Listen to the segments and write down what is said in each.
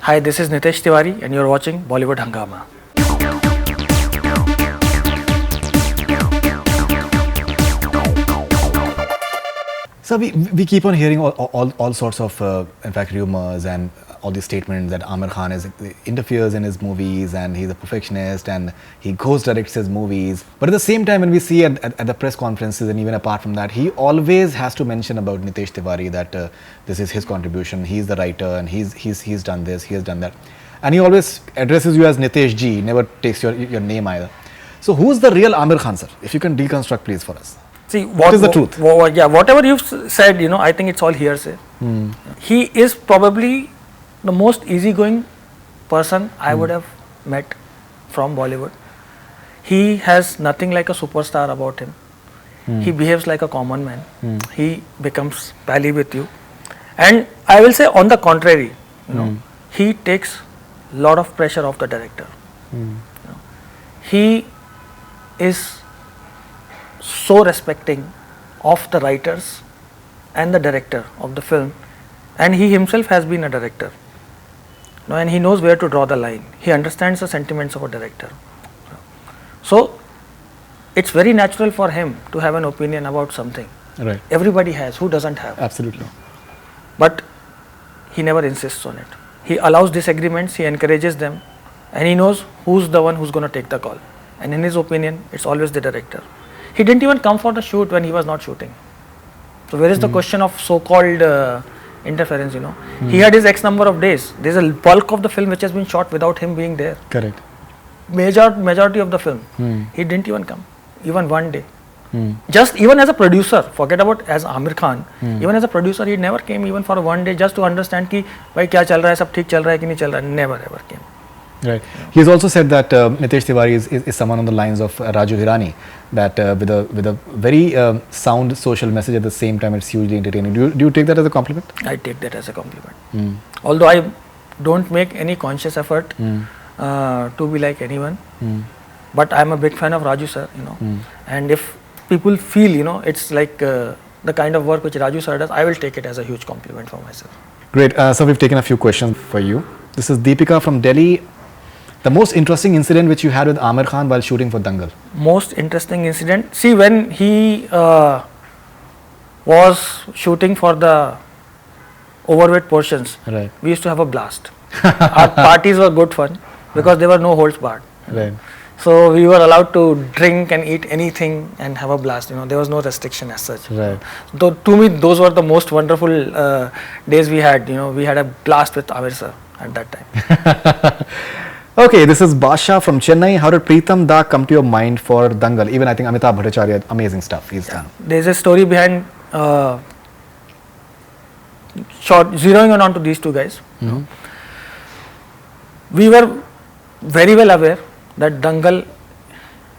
Hi, this is Nitesh Tiwari and you're watching Bollywood Hungama. So we keep on hearing all sorts of, in fact, rumors and all these statements that Aamir Khan interferes in his movies and he's a perfectionist and he ghost directs his movies. But at the same time, when we see at the press conferences and even apart from that, he always has to mention about Nitesh Tiwari that this is his contribution, he's the writer and he's done this, he has done that. And he always addresses you as Nitesh Ji, never takes your name either. So who's the real Aamir Khan, sir? If you can deconstruct, please, for us. See, what is the truth? Yeah, whatever you've said, I think it's all hearsay. He is probably the most easygoing person I would have met from Bollywood. He has nothing like a superstar about him. He behaves like a common man. He becomes pally with you. And I will say on the contrary, he takes a lot of pressure off the director. He is so respecting of the writers and the director of the film, and he himself has been a director, and he knows where to draw the line. He understands the sentiments of a director, so it's very natural for him to have an opinion about something. Right. Everybody has. Who doesn't have? Absolutely. But he never insists on it. He allows disagreements, he encourages them, and he knows who's the one who's going to take the call, and in his opinion it's always the director. He didn't even come for the shoot when he was not shooting. So where is the question of so-called interference, He had his X number of days. There's a bulk of the film which has been shot without him being there. Correct. Majority of the film. He didn't even come, even one day. Just even as a producer, forget about as Aamir Khan, even as a producer, he never came even for one day just to understand ki, bhai kya chal raha hai, sab theek chal raha hai ki nahi chal raha hai. Never ever came. Right. He has also said that Nitesh Tiwari is someone on the lines of Raju Hirani, that with a very sound social message at the same time, it's hugely entertaining. Do you take that as a compliment? I take that as a compliment. Although I don't make any conscious effort to be like anyone, but I'm a big fan of Raju sir, and if people feel, it's like the kind of work which Raju sir does, I will take it as a huge compliment for myself. Great. So we've taken a few questions for you. This is Deepika from Delhi. The most interesting incident which you had with Aamir Khan while shooting for Dangal? Most interesting incident? See, when he was shooting for the overweight portions, right, we used to have a blast. Our parties were good fun because there were no holds barred. Right. So we were allowed to drink and eat anything and have a blast. There was no restriction as such. Right. So to me, those were the most wonderful days we had. We had a blast with Aamir sir at that time. Okay, this is Basha from Chennai. How did Preetham Da come to your mind for Dangal? Even I think Amitabh Bhattacharya, amazing stuff he's done. There's a story behind zeroing in on to these two guys. We were very well aware that Dangal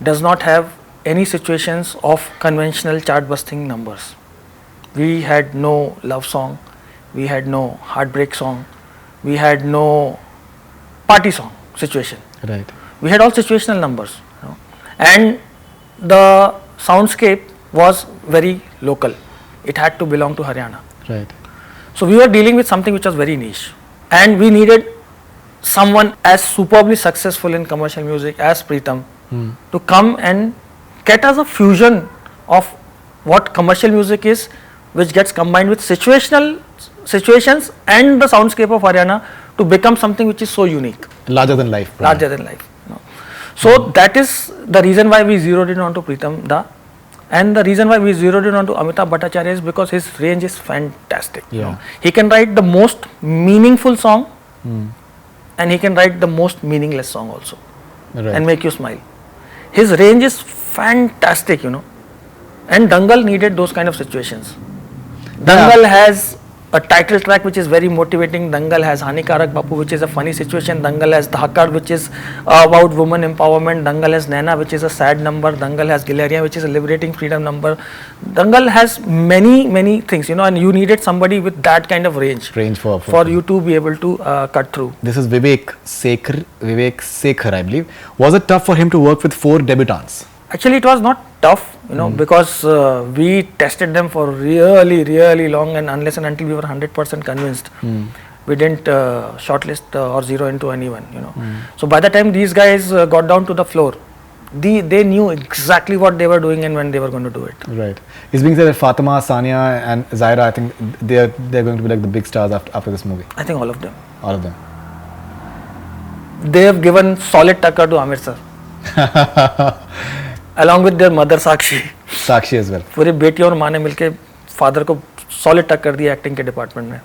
does not have any situations of conventional chart-busting numbers. We had no love song, we had no heartbreak song, we had no party song situation. Right. We had all situational numbers, and the soundscape was very local. It had to belong to Haryana. Right. So we were dealing with something which was very niche, and we needed someone as superbly successful in commercial music as Preetham to come and get us a fusion of what commercial music is, which gets combined with situations and the soundscape of Haryana to become something which is so unique. Larger than life. Probably. Larger than life. So that is the reason why we zeroed in onto Preetham Da, and the reason why we zeroed in onto Amitabh Bhattacharya is because his range is fantastic. Yeah. He can write the most meaningful song and he can write the most meaningless song also, right, and make you smile. His range is fantastic, and Dangal needed those kind of situations. Dangal has a title track which is very motivating. Dangal has Hanikarak Bapu, which is a funny situation. Dangal has Dhakar, which is about women empowerment. Dangal has Naina, which is a sad number. Dangal has Gileria, which is a liberating freedom number. Dangal has many things, and you needed somebody with that kind of range for you to be able to cut through. This is Vivek Sekhar, I believe. Was it tough for him to work with 4 debutants? Actually, it was not tough, because we tested them for really long, and unless and until we were 100% convinced. we didn't shortlist or zero into anyone, you know. So by the time these guys got down to the floor, they knew exactly what they were doing and when they were going to do it. Right. It's being said that Fatima, Sania, and Zaira, I think they're going to be like the big stars after this movie. I think all of them. All of them. They have given solid टक्कर to Aamir sir, along with their mother Sakshi. Sakshi as well. पूरी बेटी और माँ ने मिलके father को solid टक्कर दी acting के डिपार्टमेंट में.